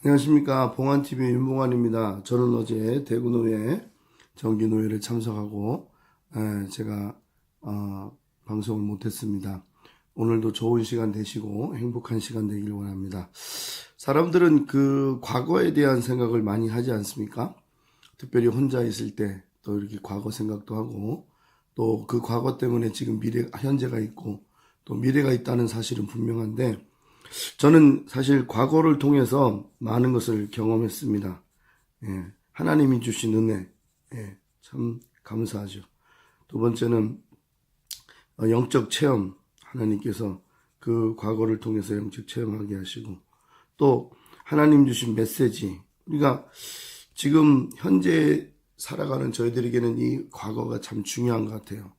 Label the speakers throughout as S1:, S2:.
S1: 안녕하십니까. 봉안TV 윤봉안입니다. 저는 어제 대구노회 정기노회를 참석하고 제가 방송을 못했습니다. 오늘도 좋은 시간 되시고 행복한 시간 되길 원합니다. 사람들은 그 과거에 대한 생각을 많이 하지 않습니까? 특별히 혼자 있을 때 또 이렇게 과거 생각도 하고 또 그 과거 때문에 지금 현재가 있고 또 미래가 있다는 사실은 분명한데 저는 사실 과거를 통해서 많은 것을 경험했습니다. 하나님이 주신 은혜, 참 감사하죠. 두 번째는 영적 체험, 하나님께서 그 과거를 통해서 영적 체험하게 하시고 또 하나님 주신 메시지, 우리가 지금 현재 살아가는 저희들에게는 이 과거가 참 중요한 것 같아요.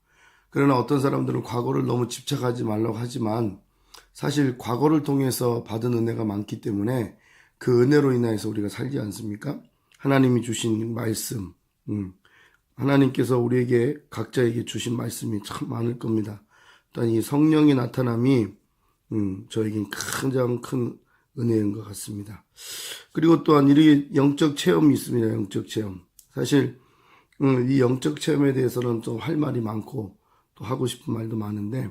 S1: 그러나 어떤 사람들은 과거를 너무 집착하지 말라고 하지만 사실 과거를 통해서 받은 은혜가 많기 때문에 그 은혜로 인해서 우리가 살지 않습니까? 하나님이 주신 말씀, 하나님께서 우리에게 각자에게 주신 말씀이 참 많을 겁니다. 일단 이 성령의 나타남이 저에겐 가장 큰 은혜인 것 같습니다. 그리고 또한 이 영적 체험이 있습니다. 영적 체험. 사실 이 영적 체험에 대해서는 좀 할 말이 많고 또 하고 싶은 말도 많은데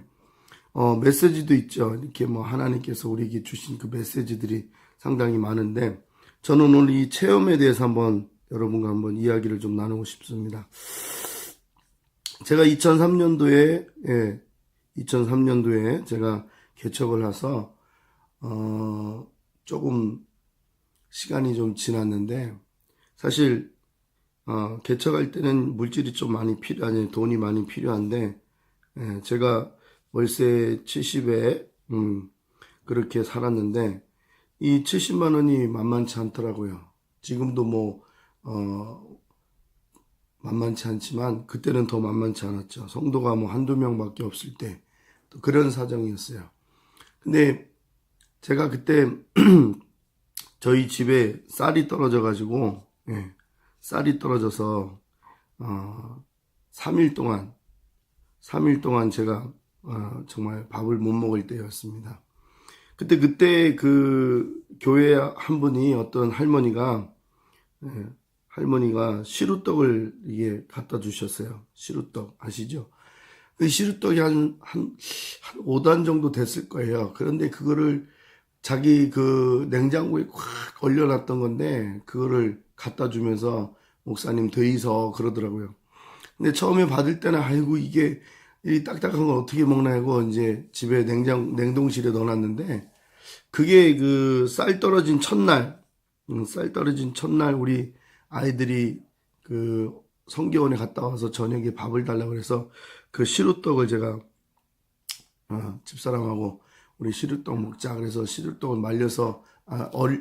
S1: 메시지도 있죠. 이렇게 하나님께서 우리에게 주신 그 메시지들이 상당히 많은데 저는 오늘 이 체험에 대해서 여러분과 한번 이야기를 좀 나누고 싶습니다. 제가 2003년도에 제가 개척을 해서 조금 시간이 좀 지났는데 사실 개척할 때는 물질이 좀 많이 돈이 많이 필요한데 제가 월세 70에 그렇게 살았는데 이 70만 원이 만만치 않더라고요. 지금도 만만치 않지만 그때는 더 만만치 않았죠. 성도가 한두 명밖에 없을 때 또 그런 사정이었어요. 근데 제가 그때 저희 집에 쌀이 떨어져가지고 쌀이 떨어져서 3일 동안 제가 정말 밥을 못 먹을 때였습니다. 그때 그 교회 한 분이 어떤 할머니가 시루떡을 이게 갖다 주셨어요. 시루떡 아시죠? 그 시루떡이 한 5단 정도 됐을 거예요. 그런데 그거를 자기 그 냉장고에 꽉 얼려놨던 건데 그거를 갖다 주면서 목사님 더이서 그러더라고요. 근데 처음에 받을 때는 아이고 이게 이 딱딱한 걸 어떻게 먹나 하고 이제 집에 냉동실에 넣어놨는데 그게 그 쌀 떨어진 첫날 우리 아이들이 그 성교원에 갔다 와서 저녁에 밥을 달라고 해서 그 시루떡을 제가 집사람하고 우리 시루떡 먹자 그래서 시루떡을 말려서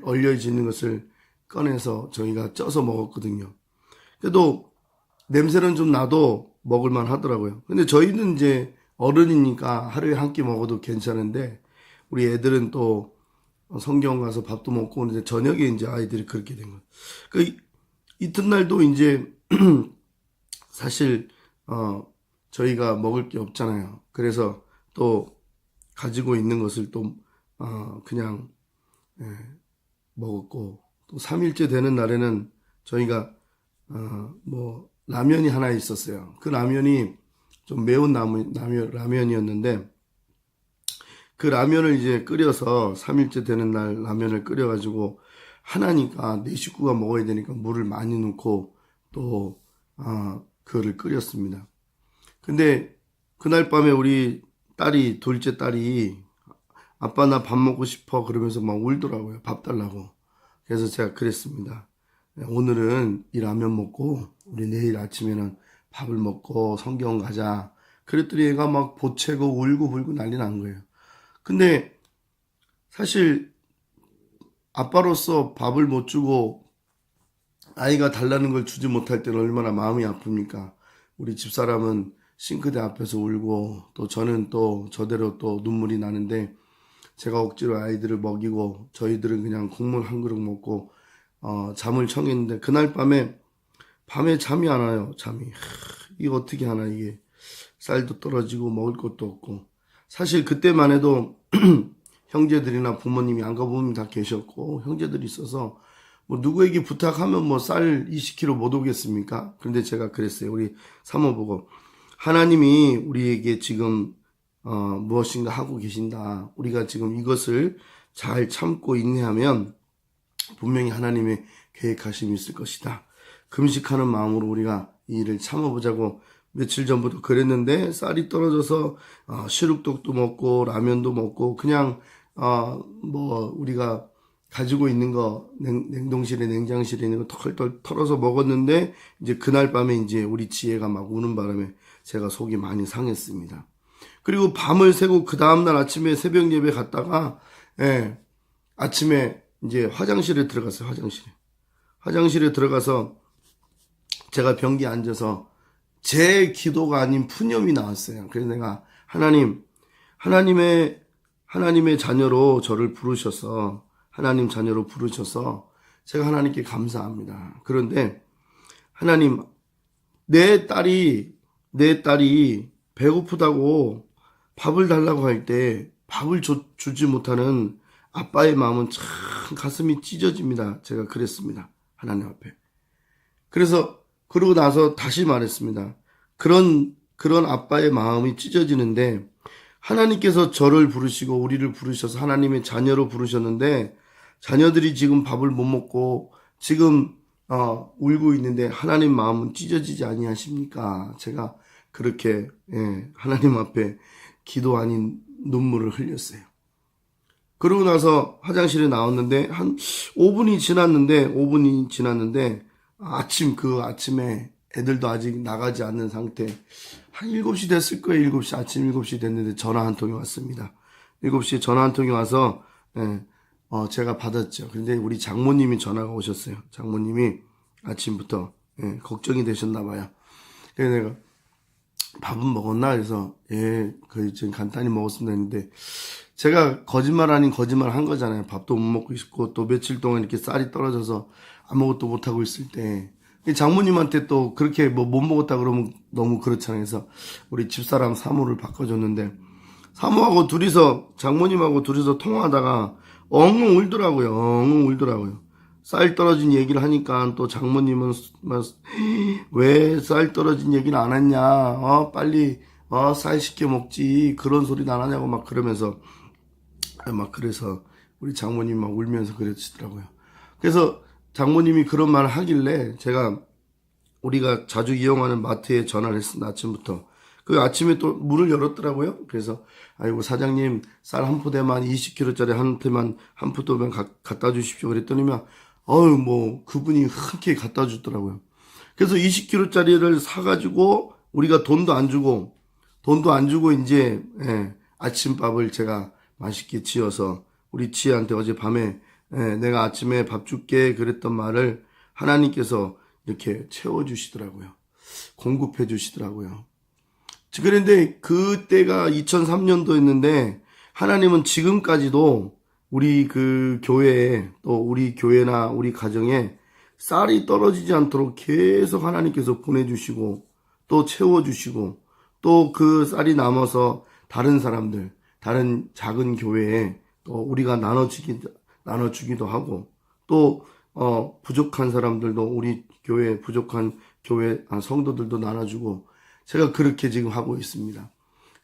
S1: 얼려지는 것을 꺼내서 저희가 쪄서 먹었거든요. 그래도 냄새는 좀 나도 먹을만 하더라고요. 근데 저희는 이제 어른이니까 하루에 한 끼 먹어도 괜찮은데 우리 애들은 또 성경 가서 밥도 먹고 오는데 저녁에 이제 아이들이 그렇게 된 거예요. 그 이튿날도 이제 사실 저희가 먹을 게 없잖아요. 그래서 또 가지고 있는 것을 또 그냥 먹었고 또 3일째 되는 날에는 저희가 라면이 하나 있었어요. 그 라면이 좀 매운 라면이었는데 그 라면을 이제 끓여서 3일째 되는 날 라면을 끓여가지고 하나니까 내 식구가 먹어야 되니까 물을 많이 넣고 또 그거를 끓였습니다. 근데 그날 밤에 우리 둘째 딸이 아빠 나 밥 먹고 싶어 그러면서 막 울더라고요. 밥 달라고. 그래서 제가 그랬습니다. 오늘은 이 라면 먹고 우리 내일 아침에는 밥을 먹고 성경 가자. 그랬더니 얘가 막 보채고 울고 불고 난리 난 거예요. 근데 사실 아빠로서 밥을 못 주고 아이가 달라는 걸 주지 못할 때는 얼마나 마음이 아픕니까? 우리 집사람은 싱크대 앞에서 울고 또 저는 또 저대로 또 눈물이 나는데 제가 억지로 아이들을 먹이고 저희들은 그냥 국물 한 그릇 먹고 잠을 청했는데 그날 밤에 잠이 안 와요. 이게 어떻게 하나 이게 쌀도 떨어지고 먹을 것도 없고 사실 그때만 해도 형제들이나 부모님이 안 가보면 다 계셨고 형제들이 있어서 뭐 누구에게 부탁하면 뭐 쌀 20kg 못 오겠습니까? 그런데 제가 그랬어요. 우리 사모 보고 하나님이 우리에게 지금 무엇인가 하고 계신다. 우리가 지금 이것을 잘 참고 인내하면 분명히 하나님의 계획하심이 있을 것이다. 금식하는 마음으로 우리가 이 일을 참아보자고 며칠 전부터 그랬는데 쌀이 떨어져서 시룩떡도 먹고 라면도 먹고 그냥 뭐 우리가 가지고 있는 거 냉동실에 냉장실에 있는 거 털털 털어서 먹었는데 이제 그날 밤에 이제 우리 지혜가 막 우는 바람에 제가 속이 많이 상했습니다. 그리고 밤을 새고 그 다음날 아침에 새벽 예배 갔다가 아침에 이제 화장실에 들어갔어요. 화장실에 들어가서 제가 변기에 앉아서 제 기도가 아닌 푸념이 나왔어요. 그래서 내가 하나님의 자녀로 저를 부르셔서 하나님 자녀로 부르셔서 제가 하나님께 감사합니다. 그런데 하나님 내 딸이 배고프다고 밥을 달라고 할 때 밥을 주지 못하는 아빠의 마음은 참 가슴이 찢어집니다. 제가 그랬습니다. 하나님 앞에. 그러고 나서 다시 말했습니다. 그런 아빠의 마음이 찢어지는데 하나님께서 저를 부르시고 우리를 부르셔서 하나님의 자녀로 부르셨는데 자녀들이 지금 밥을 못 먹고 지금 울고 있는데 하나님 마음은 찢어지지 아니하십니까? 제가 그렇게 하나님 앞에 기도 아닌 눈물을 흘렸어요. 그러고 나서 화장실에 나왔는데 한 5분이 지났는데 아침에 애들도 아직 나가지 않는 상태. 한 7시 됐을 거예요. 아침 7시 됐는데 전화 한 통이 왔습니다. 7시에 전화 한 통이 와서 제가 받았죠. 근데 우리 장모님이 전화가 오셨어요. 장모님이 아침부터 걱정이 되셨나 봐요. 그래서 내가 밥은 먹었나? 그래서 거의 지금 간단히 먹었습니다 했는데 제가 거짓말 아닌 거짓말 한 거잖아요. 밥도 못 먹고 있고 또 며칠 동안 이렇게 쌀이 떨어져서 아무것도 못 하고 있을 때 장모님한테 또 그렇게 뭐 못 먹었다 그러면 너무 그렇잖아요. 그래서 우리 집사람 사모를 바꿔줬는데 장모님하고 둘이서 통화하다가 엉엉 울더라고요. 쌀 떨어진 얘기를 하니까 또 장모님은 왜 쌀 떨어진 얘기를 안 했냐? 빨리 쌀 시켜 먹지. 그런 소리는 안 하냐고 막 그러면서 그래서 우리 장모님 막 울면서 그러시더라고요. 그래서 장모님이 그런 말을 하길래 우리가 자주 이용하는 마트에 전화를 했습니다. 아침부터. 그 아침에 또 문을 열었더라고요. 그래서 아이고 사장님 쌀 한 포대만 20kg짜리 한 포대만 갖다 주십시오. 그랬더니만 뭐 그분이 흔쾌히 갖다 주더라고요. 그래서 20kg짜리를 사가지고 우리가 돈도 안 주고 이제 아침밥을 제가 맛있게 지어서 우리 지혜한테 어젯밤에 내가 아침에 밥 줄게 그랬던 말을 하나님께서 이렇게 채워주시더라고요. 공급해 주시더라고요. 그런데 그때가 2003년도였는데 하나님은 지금까지도 우리 그 교회에 또 우리 교회나 우리 가정에 쌀이 떨어지지 않도록 계속 하나님께서 보내주시고 또 채워주시고 또 그 쌀이 남아서 다른 사람들, 다른 작은 교회에 또 우리가 나눠주기도 하고 또 부족한 사람들도 우리 교회 부족한 성도들도 나눠주고 제가 그렇게 지금 하고 있습니다.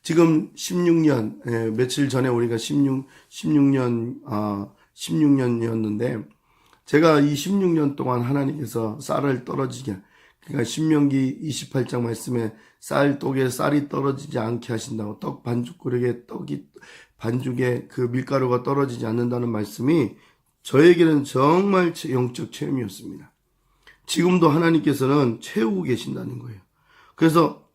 S1: 지금 16년 며칠 전에 우리가 16년이었는데 제가 이 16년 동안 하나님께서 쌀을 떨어지게 그러니까 신명기 28장 말씀에 쌀독에 쌀이 떨어지지 않게 하신다고 떡 반죽그릇에 반죽에 그 밀가루가 떨어지지 않는다는 말씀이 저에게는 정말 영적 체험이었습니다. 지금도 하나님께서는 채우고 계신다는 거예요. 그래서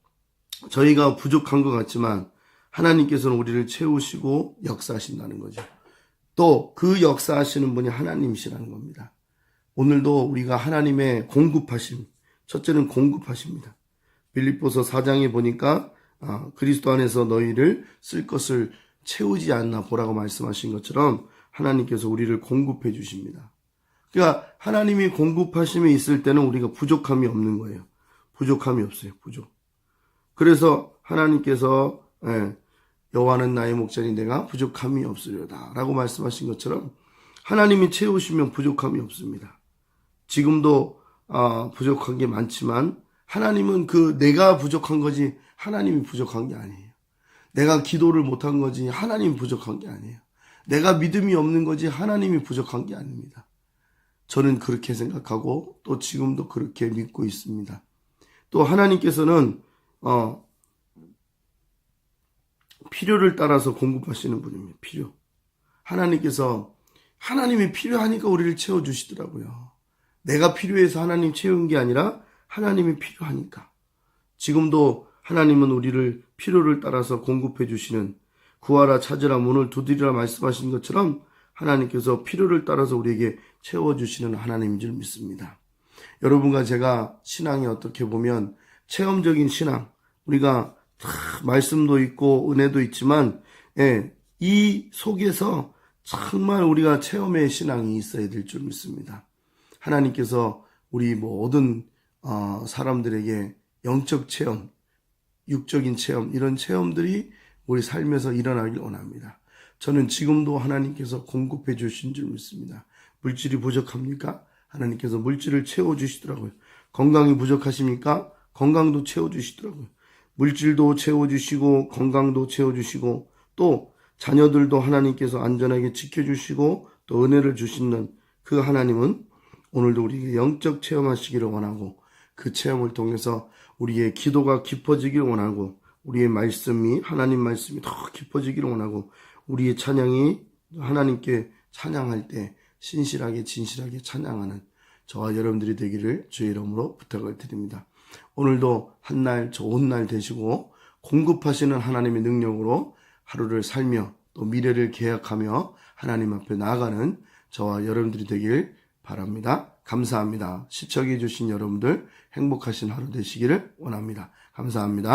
S1: 저희가 부족한 것 같지만 하나님께서는 우리를 채우시고 역사하신다는 거죠. 또 그 역사하시는 분이 하나님이시라는 겁니다. 오늘도 우리가 하나님의 공급하심, 첫째는 공급하십니다. 빌립보서 4장에 보니까 그리스도 안에서 너희를 쓸 것을 채우지 않나 보라고 말씀하신 것처럼 하나님께서 우리를 공급해 주십니다. 그러니까 하나님이 공급하심이 있을 때는 우리가 부족함이 없는 거예요. 부족함이 없어요. 그래서 하나님께서 여호와는 나의 목자니 내가 부족함이 없으려다 라고 말씀하신 것처럼 하나님이 채우시면 부족함이 없습니다. 지금도 부족한 게 많지만 하나님은 내가 부족한 거지 하나님이 부족한 게 아니에요. 내가 기도를 못한 거지 하나님이 부족한 게 아니에요. 내가 믿음이 없는 거지 하나님이 부족한 게 아닙니다. 저는 그렇게 생각하고 또 지금도 그렇게 믿고 있습니다. 또 하나님께서는 필요를 따라서 공급하시는 분입니다. 필요. 하나님이 필요하니까 우리를 채워주시더라고요. 내가 필요해서 하나님 채운 게 아니라 하나님이 필요하니까. 지금도 하나님은 우리를 필요를 따라서 공급해 주시는 구하라 찾으라 문을 두드리라 말씀하신 것처럼 하나님께서 필요를 따라서 우리에게 채워주시는 하나님인 줄 믿습니다. 여러분과 제가 신앙이 어떻게 보면 체험적인 신앙, 우리가 말씀도 있고 은혜도 있지만 이 속에서 정말 우리가 체험의 신앙이 있어야 될 줄 믿습니다. 하나님께서 우리 모든 사람들에게 영적 체험, 육적인 체험, 이런 체험들이 우리 삶에서 일어나길 원합니다. 저는 지금도 하나님께서 공급해 주신 줄 믿습니다. 물질이 부족합니까? 하나님께서 물질을 채워주시더라고요. 건강이 부족하십니까? 건강도 채워주시더라고요. 물질도 채워주시고 건강도 채워주시고 또 자녀들도 하나님께서 안전하게 지켜주시고 또 은혜를 주시는 그 하나님은 오늘도 우리에게 영적 체험하시기를 원하고 그 체험을 통해서 우리의 기도가 깊어지기를 원하고 우리의 말씀이 하나님 말씀이 더 깊어지기를 원하고 우리의 찬양이 하나님께 찬양할 때 신실하게 진실하게 찬양하는 저와 여러분들이 되기를 주의 이름으로 부탁을 드립니다. 오늘도 한날 좋은 날 되시고 공급하시는 하나님의 능력으로 하루를 살며 또 미래를 계약하며 하나님 앞에 나아가는 저와 여러분들이 되길 바랍니다. 감사합니다. 시청해 주신 여러분들 행복하신 하루 되시기를 원합니다. 감사합니다.